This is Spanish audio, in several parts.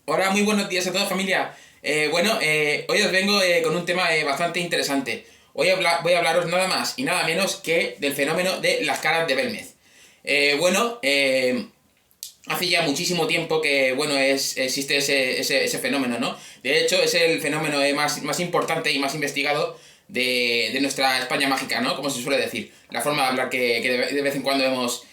Hola, muy buenos días a todos, familia. Hoy os vengo con un tema bastante interesante. Voy a hablaros nada más y nada menos que del fenómeno de las caras de Belmez. Eh, bueno, eh, Hace ya muchísimo tiempo que, existe ese fenómeno, ¿no? De hecho, es el fenómeno más importante y más investigado de nuestra España mágica, ¿no? Como se suele decir. La forma de hablar que de vez en cuando hemos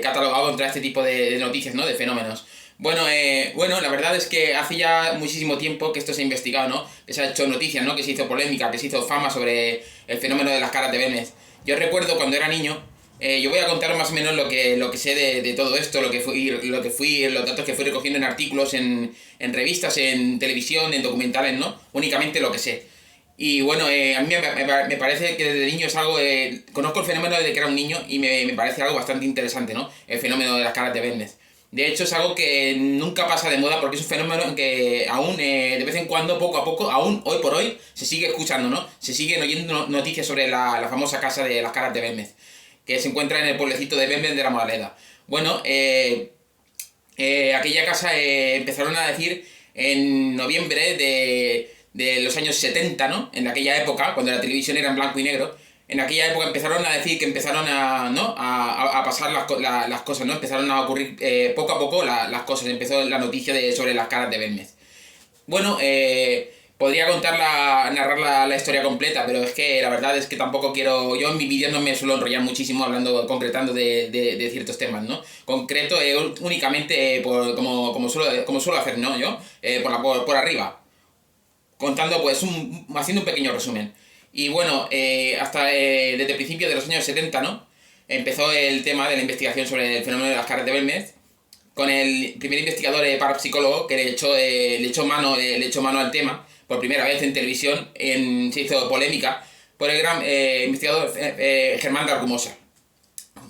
catalogado contra este tipo de noticias, ¿no? De fenómenos. La verdad es que hace ya muchísimo tiempo que esto se ha investigado, ¿no? Que se ha hecho noticia, ¿no? Que se hizo polémica, que se hizo fama sobre el fenómeno de las caras de Belmez. Yo recuerdo cuando era niño, yo voy a contar más o menos lo que sé de todo esto, los datos que fui recogiendo en artículos, en revistas, en televisión, en documentales, ¿no? Únicamente lo que sé. Y bueno, a mí me parece que desde niño es algo. Conozco el fenómeno desde que era un niño y me parece algo bastante interesante, ¿no? El fenómeno de las caras de Belmez. De hecho, es algo que nunca pasa de moda porque es un fenómeno en que aún de vez en cuando, poco a poco, aún hoy por hoy, se sigue escuchando, ¿no? Se siguen oyendo noticias sobre la famosa casa de las caras de Belmez, que se encuentra en el pueblecito de Belmez de la Moraleda. Bueno, aquella casa empezaron a decir en noviembre de los años 70, ¿no? En aquella época, cuando la televisión era en blanco y negro, en aquella época empezaron a decir que empezaron a, ¿no? a pasar las cosas, ¿no? Empezaron a ocurrir poco a poco las cosas. Empezó la noticia sobre las caras de Belmez. Bueno, podría narrar la historia completa, pero es que la verdad es que tampoco quiero. Yo en mi vídeo no me suelo enrollar muchísimo concretando de ciertos temas, ¿no? Concreto únicamente como suelo hacer, ¿no? Yo, por arriba, contando, pues, haciendo un pequeño resumen. Y bueno, desde principios de los años 70, ¿no? Empezó el tema de la investigación sobre el fenómeno de las caras de Belmez, con el primer investigador parapsicólogo que le echó mano al tema por primera vez en televisión. Se hizo polémica por el gran investigador Germán de Argumosa.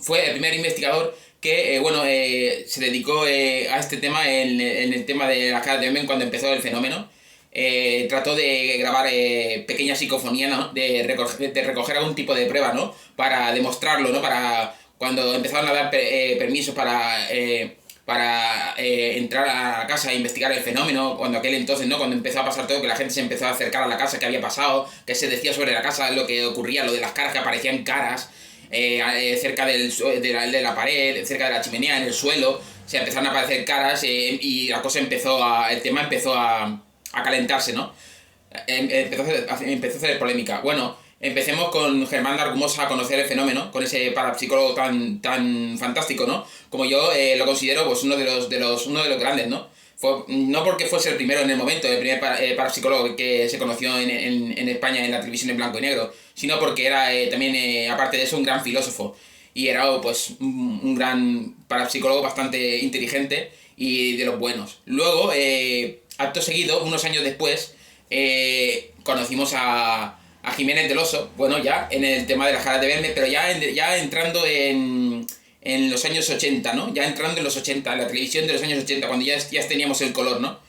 Fue el primer investigador que se dedicó a este tema en el tema de las caras de Belmez cuando empezó el fenómeno. Trató de grabar pequeñas psicofonías, ¿no? De recoger algún tipo de prueba, ¿no? Para demostrarlo, ¿no? Para cuando empezaron a dar permisos para entrar a la casa e investigar el fenómeno, cuando aquel entonces, ¿no? Cuando empezó a pasar todo, que la gente se empezó a acercar a la casa, que había pasado, que se decía sobre la casa lo que ocurría, lo de las caras, que aparecían caras cerca de la pared, cerca de la chimenea, en el suelo, se empezaron a aparecer caras y el tema empezó a calentarse, ¿no? Empezó a hacer polémica. Bueno, empecemos con Germán de Argumosa a conocer el fenómeno, con ese parapsicólogo tan fantástico, ¿no? Como yo lo considero, pues uno de los grandes, ¿no? No porque fuese el primero en el momento, el primer parapsicólogo que se conoció en España en la televisión en blanco y negro, sino porque era también, aparte de eso, un gran filósofo. Y era, pues, un gran parapsicólogo bastante inteligente y de los buenos. Luego, acto seguido, unos años después, conocimos a Jiménez del Oso, bueno, ya en el tema de las caras de Belmez, pero ya entrando en los años 80, ¿no? Ya entrando en los 80, en la televisión de los años 80, cuando ya teníamos el color, ¿no?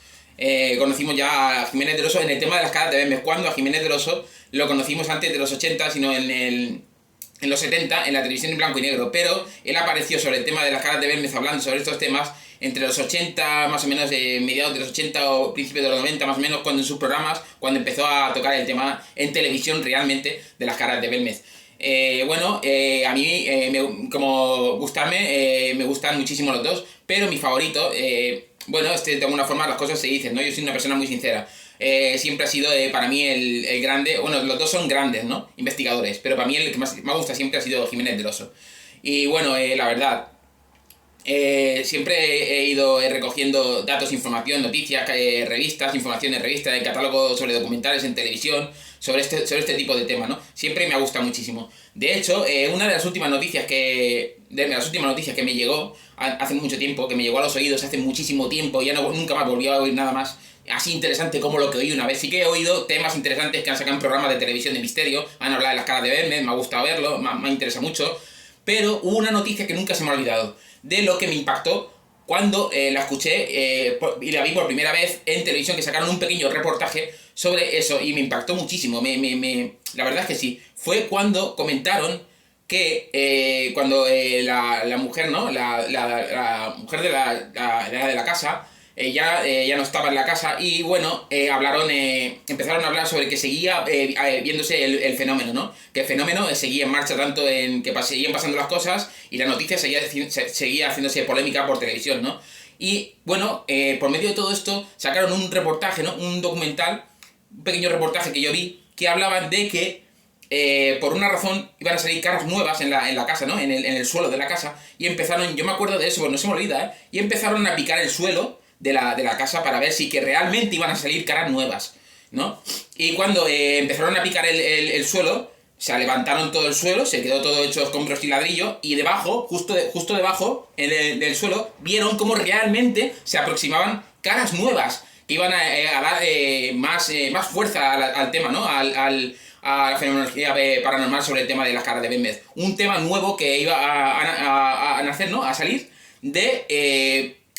Conocimos ya a Jiménez del Oso en el tema de las caras de Belmez, cuando a Jiménez del Oso lo conocimos antes de los 80, sino en los 70, en la televisión en blanco y negro, pero él apareció sobre el tema de las caras de Belmez, hablando sobre estos temas entre los 80, más o menos, mediados de los 80 o principios de los 90, más o menos, cuando en sus programas, cuando empezó a tocar el tema en televisión realmente de las caras de Belmez. A mí, como gustarme, me gustan muchísimo los dos, pero mi favorito, de alguna forma las cosas se dicen, ¿no? Yo soy una persona muy sincera. Siempre ha sido para mí el grande. Bueno, los dos son grandes, ¿no? Investigadores, pero para mí el que más me gusta siempre ha sido Jiménez del Oso. Y bueno, la verdad, siempre he ido recogiendo datos, información, noticias, revistas, información de revistas, de catálogos sobre documentales en televisión, sobre este tipo de temas, ¿no? Siempre me ha gustado muchísimo. De hecho, una de las últimas noticias que me llegó hace mucho tiempo, que me llegó a los oídos hace muchísimo tiempo, ya nunca más volví a oír nada más así interesante como lo que oí una vez. Sí que he oído temas interesantes que han sacado en programas de televisión de misterio, han hablado de las caras de Belmez, me ha gustado verlo, me interesa mucho, pero hubo una noticia que nunca se me ha olvidado, de lo que me impactó cuando la escuché y la vi por primera vez en televisión, que sacaron un pequeño reportaje sobre eso y me impactó muchísimo. La verdad es que sí. Fue cuando comentaron que cuando la mujer, ¿no? La mujer de la casa ya no estaba en la casa y bueno, empezaron a hablar sobre que seguía viéndose el fenómeno, ¿no? Que el fenómeno seguía en marcha tanto en que seguían pasando las cosas y la noticia seguía haciéndose polémica por televisión, ¿no? Y bueno, por medio de todo esto sacaron un reportaje, ¿no? Un documental, un pequeño reportaje que yo vi, que hablaban de que por una razón iban a salir caras nuevas en la casa, ¿no? En el suelo de la casa. Y empezaron, yo me acuerdo de eso, pues no se me olvida, ¿eh? Y empezaron a picar el suelo de la casa para ver si que realmente iban a salir caras nuevas, ¿no? Y cuando empezaron a picar el suelo, se levantaron todo el suelo, se quedó todo hecho escombros y ladrillo, y debajo, justo debajo del suelo, vieron cómo realmente se aproximaban caras nuevas que iban a dar más fuerza al tema, ¿no? A la fenomenología paranormal sobre el tema de las caras de Benmez. Un tema nuevo que iba a nacer, ¿no? A salir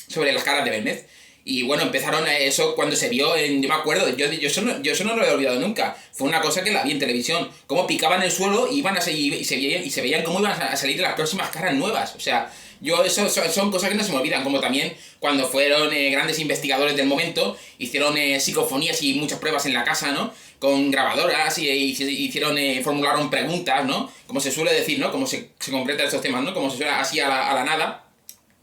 sobre las caras de Benmez. Y bueno, empezaron eso cuando se vio yo me acuerdo, yo eso no lo he olvidado nunca. Fue una cosa que la vi en televisión. Cómo picaban el suelo y iban a seguir, y se veían cómo iban a salir las próximas caras nuevas. O sea, eso son cosas que no se me olvidan. Como también cuando fueron grandes investigadores del momento, hicieron psicofonías y muchas pruebas en la casa, ¿no? Con grabadoras formularon preguntas, ¿no? Como se suele decir, ¿no? Como se concretan estos temas, ¿no? Como se suele así a la nada.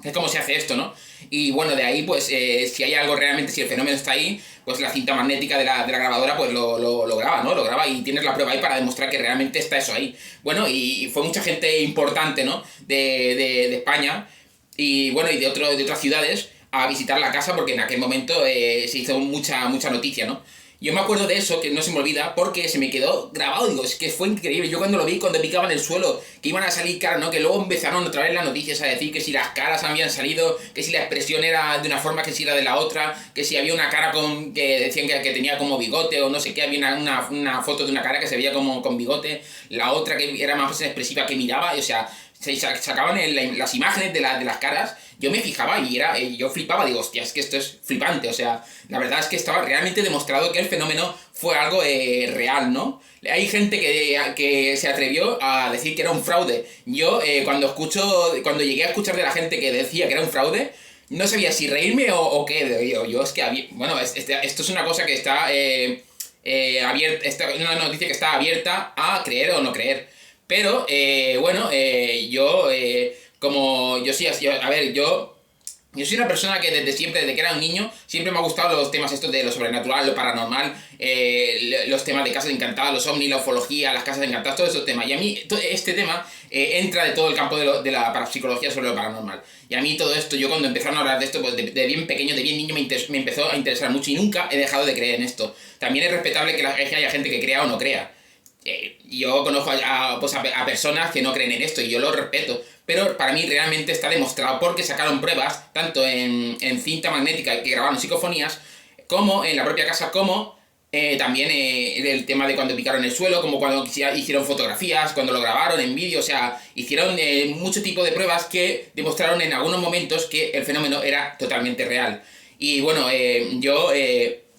Es como se hace esto, ¿no? Y bueno, de ahí, pues, si hay algo realmente, si el fenómeno está ahí, pues la cinta magnética de la grabadora, pues lo graba, ¿no? Lo graba y tienes la prueba ahí para demostrar que realmente está eso ahí. Bueno, y fue mucha gente importante, ¿no? De España y, bueno, y de otras ciudades a visitar la casa porque en aquel momento se hizo mucha noticia, ¿no? Yo me acuerdo de eso, que no se me olvida, porque se me quedó grabado, digo, es que fue increíble. Yo cuando lo vi, cuando picaban el suelo, que iban a salir caras, ¿no? Que luego empezaron otra vez las noticias a decir que si las caras habían salido, que si la expresión era de una forma, que si era de la otra, que si había una cara que decían que tenía como bigote o no sé qué, había una foto de una cara que se veía como con bigote, la otra que era más expresiva que miraba, o sea, se sacaban las imágenes de las caras. Yo me fijaba y yo flipaba, digo, hostia, es que esto es flipante, o sea, la verdad es que estaba realmente demostrado que el fenómeno fue algo real, ¿no? Hay gente que se atrevió a decir que era un fraude. Yo, cuando llegué a escuchar de la gente que decía que era un fraude, no sabía si reírme o qué. Yo es que, bueno, esto es una cosa que está abierta, una noticia que está abierta a creer o no creer. Pero, bueno, como yo sí, a ver, yo soy una persona que desde siempre, desde que era un niño, siempre me ha gustado los temas estos de lo sobrenatural, lo paranormal, los temas de casas encantadas, los ovnis, la ufología, las casas encantadas, todos esos temas. Y a mí este tema entra de todo el campo de la parapsicología sobre lo paranormal. Y a mí todo esto, yo cuando empezaron a hablar de esto, pues de bien pequeño, de bien niño, me empezó a interesar mucho y nunca he dejado de creer en esto. También es respetable que haya gente que crea o no crea. Yo conozco a personas que no creen en esto y yo lo respeto, pero para mí realmente está demostrado porque sacaron pruebas tanto en cinta magnética que grabaron psicofonías como en la propia casa, como también el tema de cuando picaron el suelo, como cuando hicieron fotografías, cuando lo grabaron en vídeo, o sea, hicieron mucho tipo de pruebas que demostraron en algunos momentos que el fenómeno era totalmente real. Y bueno, yo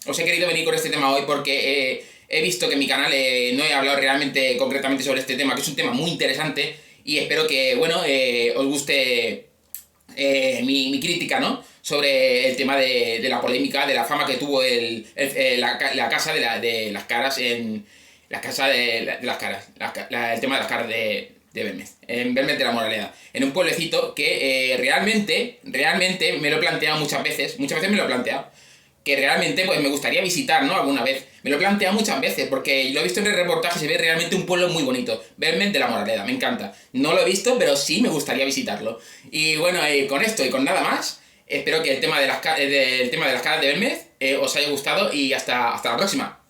os he querido venir con este tema hoy porque he visto que en mi canal no he hablado realmente concretamente sobre este tema, que es un tema muy interesante y espero que, bueno, os guste mi crítica, ¿no? Sobre el tema de la polémica, de la fama que tuvo la casa de las caras en... La casa de las caras, el tema de las caras de Belmez, en Belmez de la Moraleda, en un pueblecito que realmente me lo he planteado muchas veces me lo he planteado, que realmente pues me gustaría visitar, ¿no? Alguna vez. Me lo he planteado muchas veces, porque lo he visto en el reportaje, se ve realmente un pueblo muy bonito. Belmez de la Moraleda, me encanta. No lo he visto, pero sí me gustaría visitarlo. Y bueno, con esto y con nada más, espero que el tema de las caras de Belmez os haya gustado y hasta la próxima.